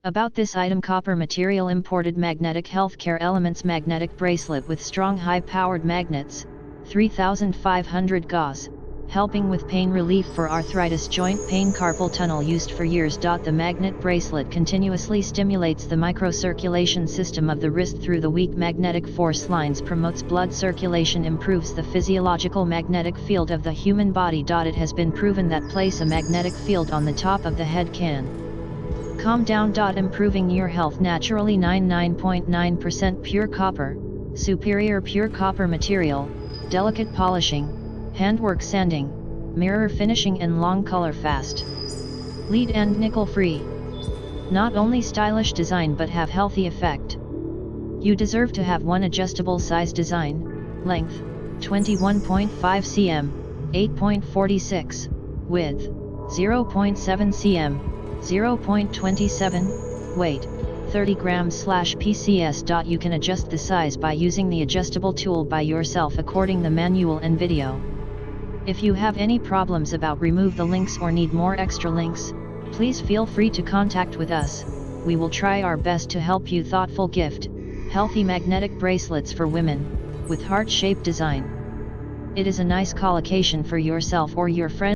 About this item: copper material, imported magnetic healthcare elements, magnetic bracelet with strong high-powered magnets, 3500 gauss, helping with pain relief for arthritis, joint pain, carpal tunnel, used for years. The magnet bracelet continuously stimulates the microcirculation system of the wrist through the weak magnetic force lines, promotes blood circulation, improves the physiological magnetic field of the human body. It has been proven that place a magnetic field on the top of the head can calm down. Improving your health naturally. 99.9% pure copper, superior pure copper material, delicate polishing, handwork sanding, mirror finishing and long color fast. Lead and nickel free. Not only stylish design but have healthy effect. You deserve to have one adjustable size design, length, 21.5 cm, 8.46, width, 0.7 cm, 0.27, weight, 30 grams/pcs. You can adjust the size by using the adjustable tool by yourself according the manual and video. If you have any problems about remove the links or need more extra links, please feel free to contact with us. We will try our best to help you. Thoughtful gift, healthy magnetic bracelets for women, with heart-shaped design. It is a nice collocation for yourself or your friend.